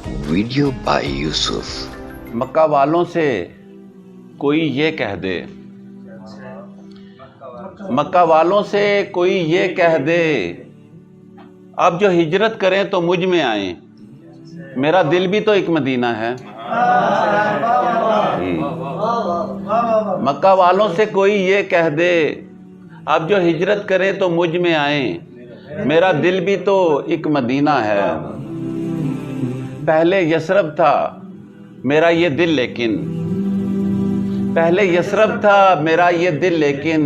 Video bye Yusuf. मक्का वालों से कोई ये कह दे, मक्का वालों से कोई ये कह दे, अब जो हिजरत करें तो मुझ में आए, मेरा दिल भी तो एक मदीना है। मक्का वालों से कोई ये कह दे, अब जो हिजरत करें तो मुझ में आए, मेरा दिल भी तो एक मदीना है। पहले यसरब था मेरा ये दिल लेकिन, पहले यसरब था मेरा ये दिल लेकिन,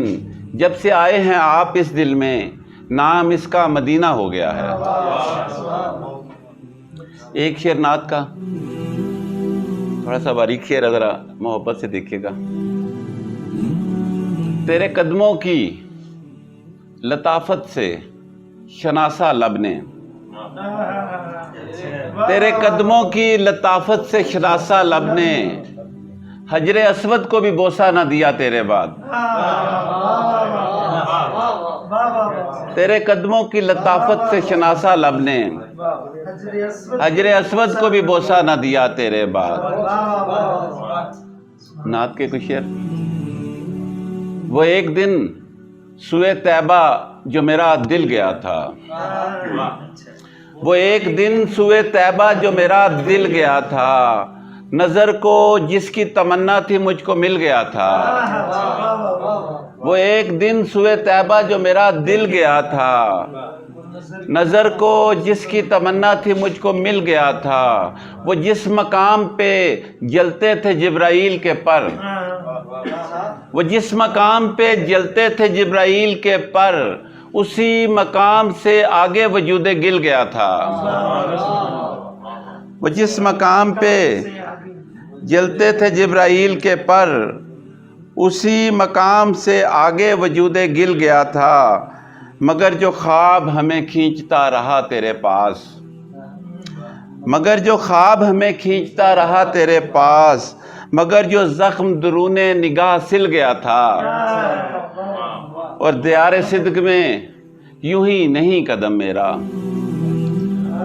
जब से आए हैं आप इस दिल में, नाम इसका मदीना हो गया है। एक शेर नात का, थोड़ा सा बारीक शेर है, ज़रा मोहब्बत से देखिएगा। तेरे कदमों की लताफत से शनासा लब ने, तेरे कदमों की लताफत से शनासा लब ने, हजरे अस्वद को भी बोसा ना दिया तेरे बाद। तेरे कदमों की लताफत से शनासा लब ने, हजरे अस्वद को भी बोसा ना दिया तेरे बाद। नात के कुछ शेर। वो एक दिन सुए तैबा जो मेरा दिल गया था, वो एक दिन सुए तैबा जो मेरा दिल गया था, नजर को जिसकी तमन्ना थी मुझको मिल गया था। वो एक दिन सुए तैबा जो मेरा दिल गया था, नजर को जिसकी तमन्ना थी मुझको मिल गया था। वो जिस मकाम पे जलते थे जिब्राइल के पर, वो जिस मकाम पे जलते थे जिब्राइल के पर, उसी मकाम से आगे वजूदे गिल गया था। वो जिस मकाम पे जलते थे जिब्राइल के पर, उसी मकाम से आगे वजूदे गिल गया था। मगर जो ख्वाब हमें खींचता रहा तेरे पास, मगर जो ख्वाब हमें खींचता रहा तेरे पास, मगर जो जख्म दरूने निगाह सिल गया था। और दियारे सिद्क में यूं ही नहीं कदम मेरा,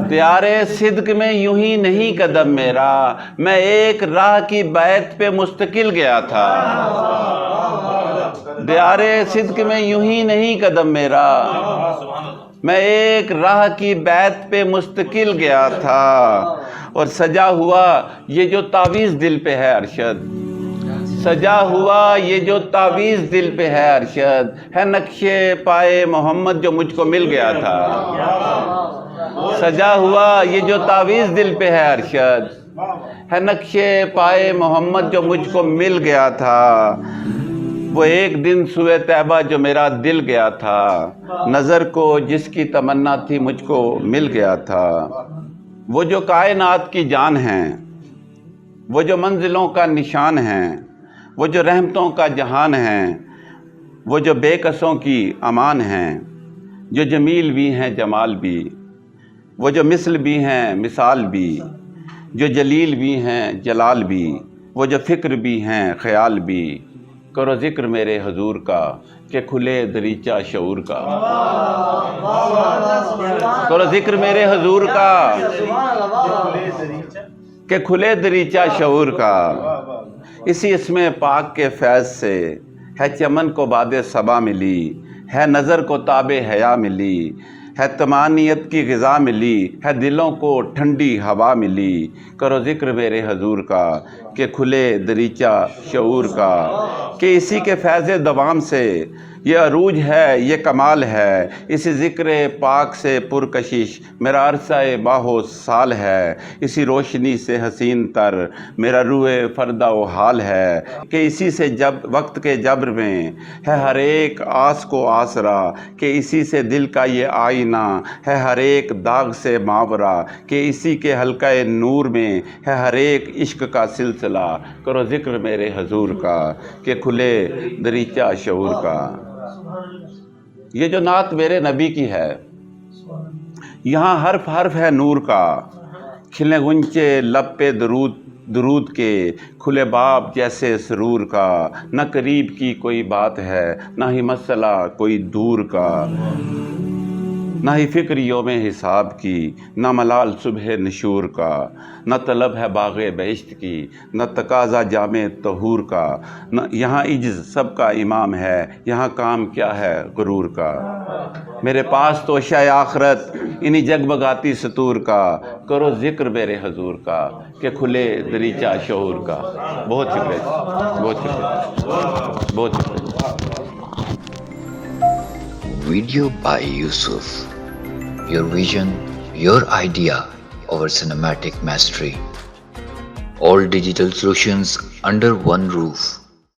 दियारे सिद्क में यूं ही नहीं कदम मेरा, मैं एक राह की बैत पे मुस्तकिल गया था। दियारे सिद्क में यूं ही नहीं कदम मेरा, मैं एक राह की बैत पे मुस्तकिल गया था। और सजा हुआ ये जो तावीज़ दिल पे है अरशद, सजा हुआ ये जो तावीज़ दिल पे है अरशद, है नक्शे पाए मोहम्मद जो मुझको मिल गया था। सजा हुआ ये जो तावीज़ दिल पे है अरशद, है नक्शे पाए मोहम्मद जो मुझको मिल गया था। वो एक दिन सुए तैबा जो मेरा दिल गया था, नज़र को जिसकी तमन्ना थी मुझको मिल गया था। वो जो कायनात की जान हैं, वो जो मंजिलों का निशान हैं, वो जो रहमतों का जहान हैं, वो जो बेकसों की अमान हैं, जो जमील भी हैं जमाल भी, वो जो मिसल भी हैं मिसाल भी, जो जलील भी हैं जलाल भी, वो जो फ़िक्र भी हैं ख़याल भी। करो ज़िक्र मेरे हुजूर का कि खुले दरीचा शऊर का, करो ज़िक्र मेरे हुजूर का कि खुले दरीचा शऊर का। इसी इसमें पाक के फैज़ से है चमन को बादे सबा मिली, है नज़र को ताबे हया मिली, है तमानियत की ग़िज़ा मिली, है दिलों को ठंडी हवा मिली। करो ज़िक्र मेरे हुजूर का कि खुले दरीचा शऊर का, कि इसी के फैज़ दवाम से ये अरूज है ये कमाल है, इसी ज़िक्र पाक से पुरकशिश मेरा अरसा बाहो साल है। इसी रोशनी से हसीन तर मेरा रूए फ़र्दा व हाल है, कि इसी से जब वक्त के जब्र में है हर एक आस को आसरा, कि इसी से दिल का ये आईना है हर एक दाग से मावरा, कि इसी के हल्का नूर में है हर एक इश्क का सिलसिला। करो ज़िक्र मेरे हुजूर का कि खुले दरीचा शऊर का। ये जो नात मेरे नबी की है, यहाँ हर्फ हर्फ है नूर का, खिले गुंचे लब पे दरूद के, खुले बाब जैसे सरूर का। न करीब की कोई बात है, न ही मसला कोई दूर का। نہ ہی فکر یوم حساب کی، نہ ملال صبح نشور کا، نہ طلب ہے باغ بہشت کی، نہ تقاضا جامع طہور کا، نہ یہاں عجز سب کا امام ہے، یہاں کام کیا ہے غرور کا۔ میرے پاس تو شہ آخرت انہی جگبگاتی سطور کا، کرو ذکر میرے حضور کا کہ کھلے دریچہ شعور کا۔ بہت شکریہ، بہت شکریہ، بہت شکریہ۔ Video by Yusuf. Your vision, your idea, our cinematic mastery. All digital solutions under one roof.